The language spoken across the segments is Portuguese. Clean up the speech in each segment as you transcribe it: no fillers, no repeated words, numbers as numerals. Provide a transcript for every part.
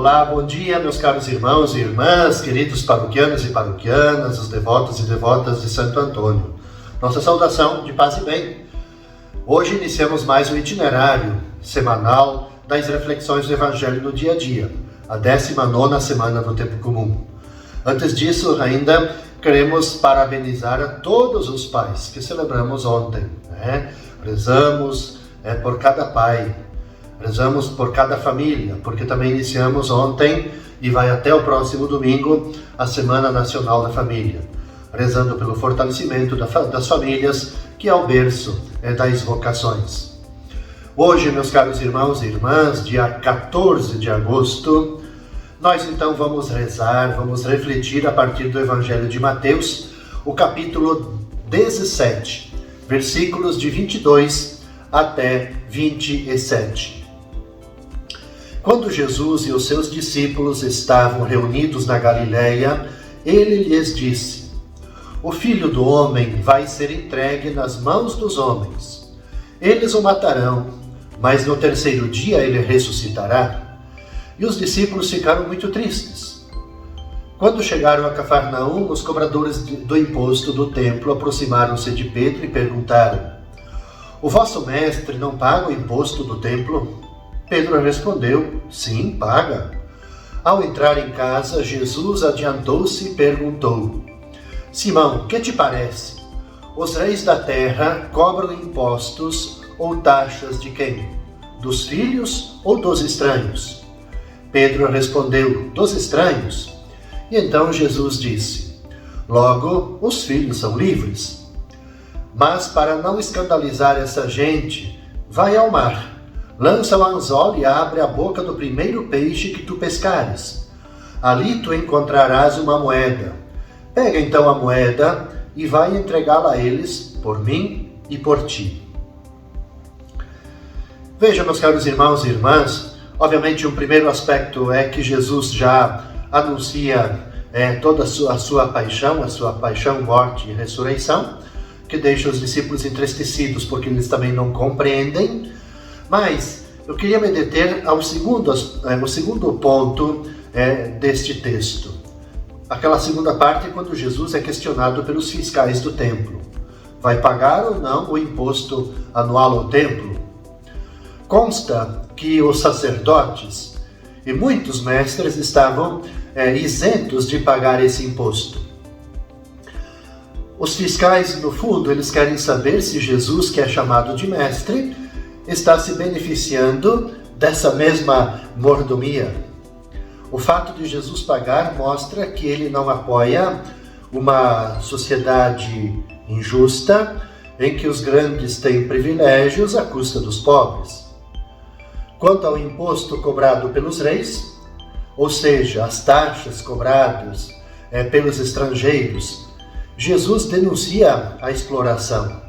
Olá, bom dia, meus caros irmãos e irmãs, queridos paroquianos e paroquianas, os devotos e devotas de Santo Antônio. Nossa saudação de paz e bem. Hoje iniciamos mais um itinerário semanal das reflexões do Evangelho no dia a dia, a 19ª semana do Tempo Comum. Antes disso, ainda queremos parabenizar a todos os pais que celebramos ontem. Rezamos por cada pai, rezamos por cada família, porque também iniciamos ontem e vai até o próximo domingo a Semana Nacional da Família, rezando pelo fortalecimento das famílias, que é o berço das vocações. Hoje, meus caros irmãos e irmãs, dia 14 de agosto, nós então vamos rezar, vamos refletir a partir do Evangelho de Mateus, o capítulo 17, versículos de 22 até 27. Quando Jesus e os seus discípulos estavam reunidos na Galileia, ele lhes disse: O Filho do Homem vai ser entregue nas mãos dos homens. Eles o matarão, mas no terceiro dia ele ressuscitará. E os discípulos ficaram muito tristes. Quando chegaram a Cafarnaum, os cobradores do imposto do templo aproximaram-se de Pedro e perguntaram: O vosso mestre não paga o imposto do templo? Pedro respondeu: Sim, paga. Ao entrar em casa, Jesus adiantou-se e perguntou: Simão, que te parece? Os reis da terra cobram impostos ou taxas de quem? Dos filhos ou dos estranhos? Pedro respondeu: Dos estranhos. E então Jesus disse: Logo, os filhos são livres. Mas para não escandalizar essa gente, vai ao mar, lança o anzol e abre a boca do primeiro peixe que tu pescares. Ali tu encontrarás uma moeda. Pega então a moeda e vai entregá-la a eles, por mim e por ti. Veja, meus caros irmãos e irmãs, obviamente um primeiro aspecto é que Jesus já anuncia toda a sua paixão, morte e ressurreição, que deixa os discípulos entristecidos porque eles também não compreendem. Mas eu queria me deter ao segundo ponto deste texto. Aquela segunda parte é quando Jesus é questionado pelos fiscais do templo. Vai pagar ou não o imposto anual ao templo? Consta que os sacerdotes e muitos mestres estavam isentos de pagar esse imposto. Os fiscais, no fundo, eles querem saber se Jesus, que é chamado de mestre, está se beneficiando dessa mesma mordomia. O fato de Jesus pagar mostra que ele não apoia uma sociedade injusta em que os grandes têm privilégios à custa dos pobres. Quanto ao imposto cobrado pelos reis, ou seja, as taxas cobradas pelos estrangeiros, Jesus denuncia a exploração,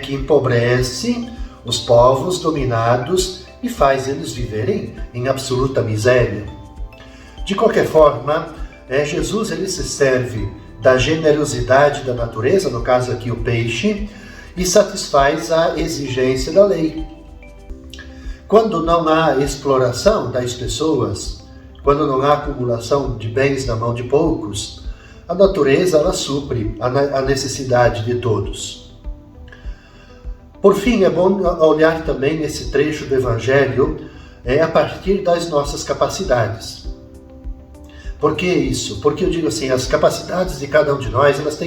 que empobrece os povos dominados e faz eles viverem em absoluta miséria. De qualquer forma, Jesus ele se serve da generosidade da natureza, no caso aqui o peixe, e satisfaz a exigência da lei. Quando não há exploração das pessoas, quando não há acumulação de bens na mão de poucos, a natureza ela supre a necessidade de todos. Por fim, é bom olhar também esse trecho do Evangelho a partir das nossas capacidades. Por que isso? Porque eu digo assim, as capacidades de cada um de nós, elas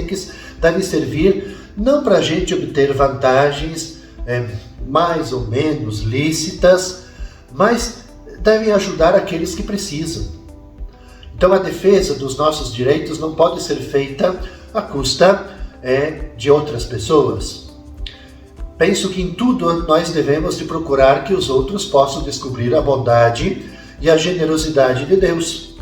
devem servir não para a gente obter vantagens mais ou menos lícitas, mas devem ajudar aqueles que precisam. Então a defesa dos nossos direitos não pode ser feita à custa de outras pessoas. Penso que em tudo nós devemos de procurar que os outros possam descobrir a bondade e a generosidade de Deus.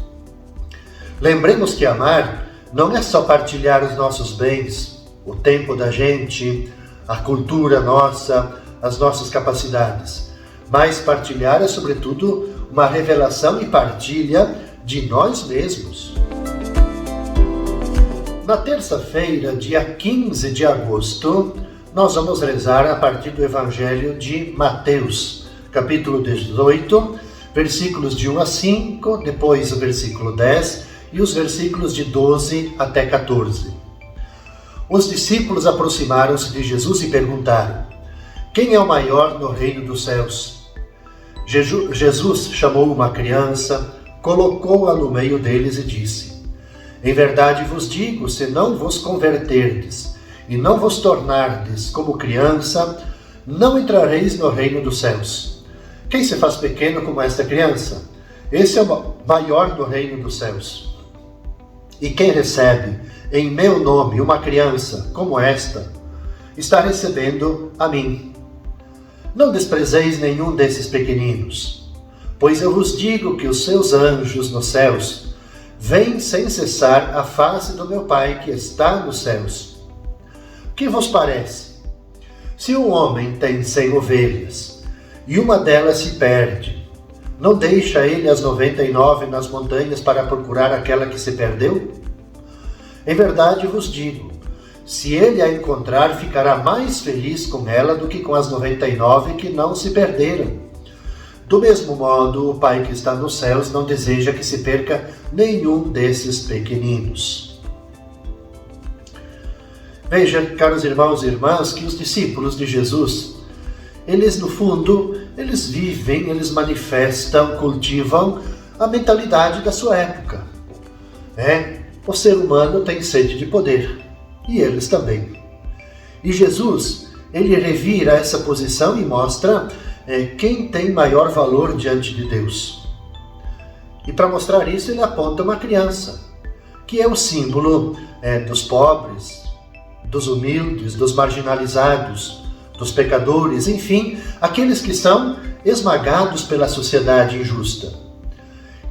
Lembremos que amar não é só partilhar os nossos bens, o tempo da gente, a cultura nossa, as nossas capacidades, mas partilhar é sobretudo uma revelação e partilha de nós mesmos. Na terça-feira, dia 15 de agosto, nós vamos rezar a partir do Evangelho de Mateus, capítulo 18, versículos de 1 a 5, depois o versículo 10 e os versículos de 12 até 14. Os discípulos aproximaram-se de Jesus e perguntaram: quem é o maior no reino dos céus? Jesus chamou uma criança, colocou-a no meio deles e disse: em verdade vos digo, se não vos converterdes e não vos tornardes como criança, não entrareis no reino dos céus. Quem se faz pequeno como esta criança? Esse é o maior no reino dos céus. E quem recebe em meu nome uma criança como esta, está recebendo a mim. Não desprezeis nenhum desses pequeninos, pois eu vos digo que os seus anjos nos céus veem sem cessar a face do meu Pai que está nos céus. Que vos parece? Se um homem tem 100 ovelhas e uma delas se perde, não deixa ele as 99 nas montanhas para procurar aquela que se perdeu? Em verdade vos digo, se ele a encontrar, ficará mais feliz com ela do que com as 99 que não se perderam. Do mesmo modo, o Pai que está nos céus não deseja que se perca nenhum desses pequeninos. Veja, caros irmãos e irmãs, que os discípulos de Jesus, eles no fundo, eles vivem, eles manifestam, cultivam a mentalidade da sua época. O ser humano tem sede de poder, e eles também. E Jesus, ele revira essa posição e mostra quem tem maior valor diante de Deus. E para mostrar isso, ele aponta uma criança, que é o símbolo dos pobres, dos humildes, dos marginalizados, dos pecadores, enfim, aqueles que são esmagados pela sociedade injusta.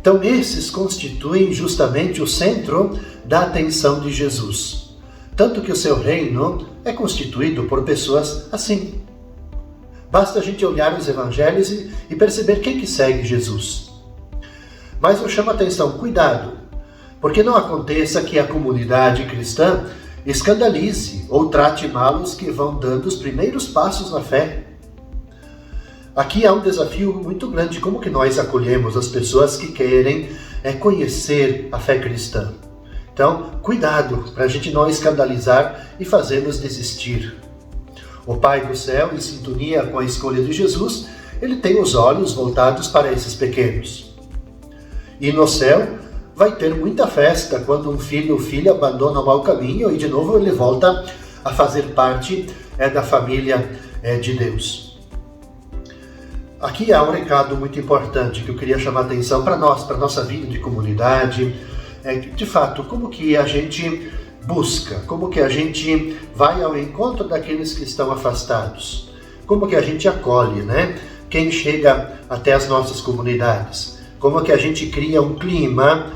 Então, esses constituem justamente o centro da atenção de Jesus. Tanto que o seu reino é constituído por pessoas assim. Basta a gente olhar os evangelhos e perceber quem que segue Jesus. Mas eu chamo a atenção, cuidado, porque não aconteça que a comunidade cristã escandalize ou trate mal os que vão dando os primeiros passos na fé. Aqui há um desafio muito grande, como que nós acolhemos as pessoas que querem conhecer a fé cristã. Então, cuidado para a gente não escandalizar e fazê-los desistir. O Pai do céu, em sintonia com a escolha de Jesus, ele tem os olhos voltados para esses pequenos. E no céu vai ter muita festa quando um filho ou filha abandona o mau caminho e de novo ele volta a fazer parte da família de Deus. Aqui há um recado muito importante que eu queria chamar a atenção para nós, para a nossa vida de comunidade. De fato, como que a gente busca, como que a gente vai ao encontro daqueles que estão afastados, como que a gente acolhe, quem chega até as nossas comunidades, como que a gente cria um clima,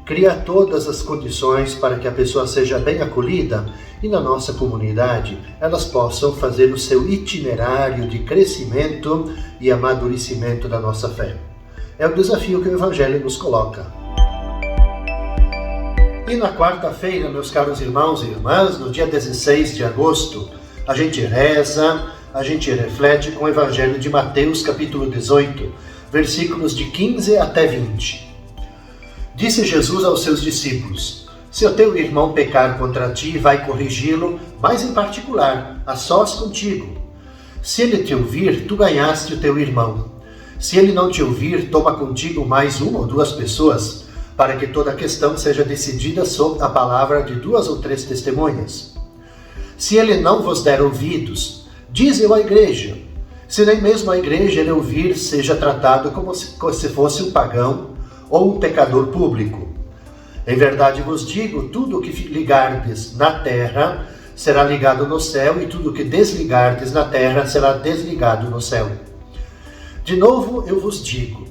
cria todas as condições para que a pessoa seja bem acolhida e na nossa comunidade elas possam fazer o seu itinerário de crescimento e amadurecimento da nossa fé. É o desafio que o Evangelho nos coloca. E na quarta-feira, meus caros irmãos e irmãs, no dia 16 de agosto, a gente reza, a gente reflete com o Evangelho de Mateus, capítulo 18, versículos de 15 até 20. Disse Jesus aos seus discípulos: se o teu irmão pecar contra ti, vai corrigi-lo, mas em particular, a sós contigo. Se ele te ouvir, tu ganhaste o teu irmão. Se ele não te ouvir, toma contigo mais uma ou duas pessoas, para que toda a questão seja decidida sob a palavra de 2 ou 3 testemunhas. Se ele não vos der ouvidos, dize-o à igreja. Se nem mesmo a igreja ele ouvir, seja tratado como se fosse um pagão ou um pecador público. Em verdade vos digo, tudo o que ligardes na terra será ligado no céu, e tudo o que desligardes na terra será desligado no céu. De novo eu vos digo,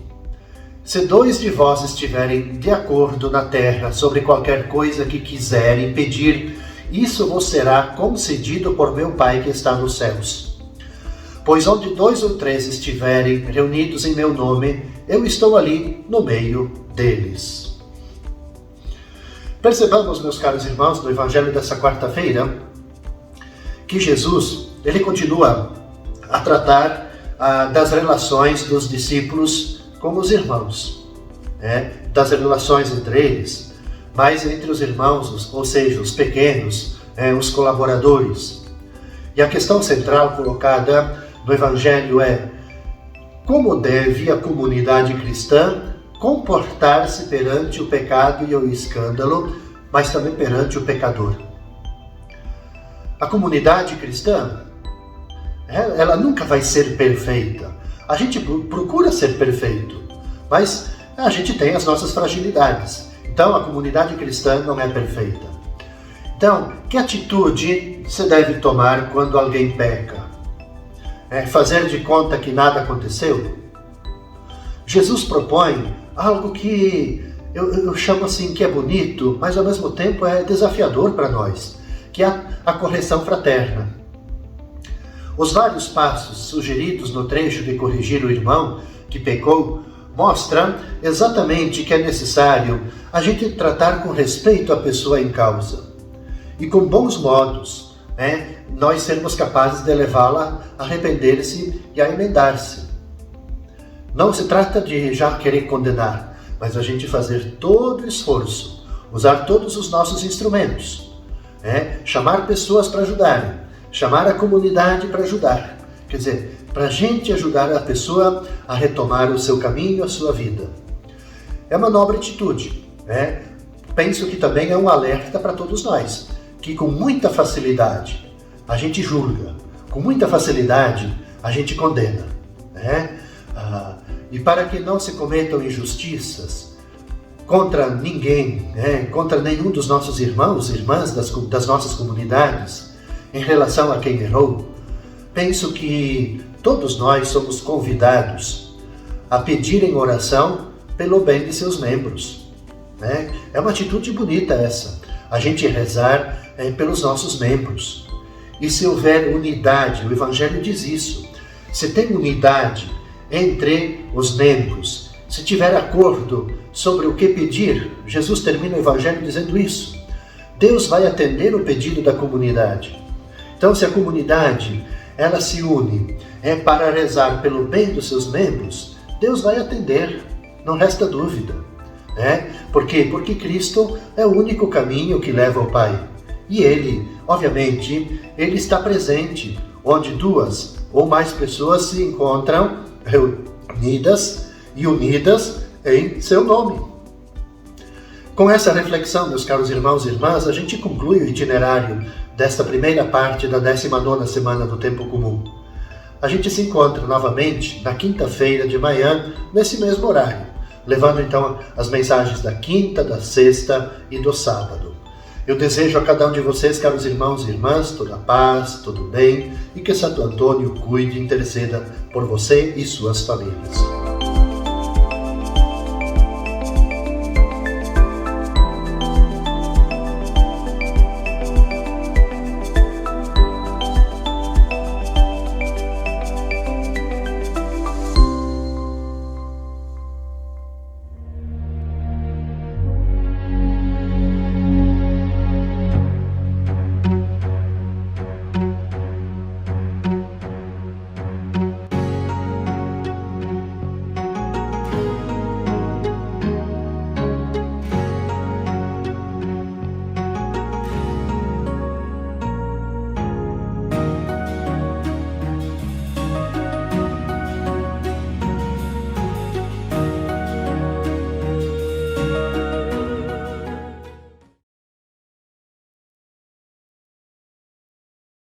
se 2 de vós estiverem de acordo na terra sobre qualquer coisa que quiserem pedir, isso vos será concedido por meu Pai que está nos céus. Pois onde 2 ou 3 estiverem reunidos em meu nome, eu estou ali no meio deles. Percebamos, meus caros irmãos, no Evangelho dessa quarta-feira, que Jesus, ele continua a tratar das relações dos discípulos como os irmãos, das relações entre eles, mas entre os irmãos, ou seja, os pequenos, os colaboradores. E a questão central colocada no Evangelho é: como deve a comunidade cristã comportar-se perante o pecado e o escândalo, mas também perante o pecador? A comunidade cristã, ela nunca vai ser perfeita. A gente procura ser perfeito, mas a gente tem as nossas fragilidades. Então, a comunidade cristã não é perfeita. Então, que atitude você deve tomar quando alguém peca? Fazer de conta que nada aconteceu? Jesus propõe algo que eu chamo assim que é bonito, mas ao mesmo tempo é desafiador para nós, que é a correção fraterna. Os vários passos sugeridos no trecho de corrigir o irmão que pecou mostram exatamente que é necessário a gente tratar com respeito a pessoa em causa e com bons modos, nós sermos capazes de levá-la a arrepender-se e a emendar-se. Não se trata de já querer condenar, mas a gente fazer todo o esforço, usar todos os nossos instrumentos, chamar pessoas para ajudarem, chamar a comunidade para ajudar. Quer dizer, para a gente ajudar a pessoa a retomar o seu caminho, a sua vida. É uma nobre atitude. Penso que também é um alerta para todos nós, que com muita facilidade a gente julga, com muita facilidade a gente condena. E para que não se cometam injustiças contra ninguém, contra nenhum dos nossos irmãos e irmãs das nossas comunidades, em relação a quem errou, penso que todos nós somos convidados a pedir em oração pelo bem de seus membros. É uma atitude bonita essa, a gente rezar pelos nossos membros. E se houver unidade, o Evangelho diz isso, se tem unidade entre os membros, se tiver acordo sobre o que pedir, Jesus termina o Evangelho dizendo isso, Deus vai atender o pedido da comunidade. Então, se a comunidade ela se une para rezar pelo bem dos seus membros, Deus vai atender, não resta dúvida. Por quê? Porque Cristo é o único caminho que leva ao Pai. E Ele, obviamente, Ele está presente onde duas ou mais pessoas se encontram reunidas e unidas em seu nome. Com essa reflexão, meus caros irmãos e irmãs, a gente conclui o itinerário desta primeira parte da 19ª semana do Tempo Comum. A gente se encontra novamente na quinta-feira de manhã, nesse mesmo horário, levando então as mensagens da quinta, da sexta e do sábado. Eu desejo a cada um de vocês, caros irmãos e irmãs, toda a paz, todo o bem, e que Santo Antônio cuide e interceda por você e suas famílias.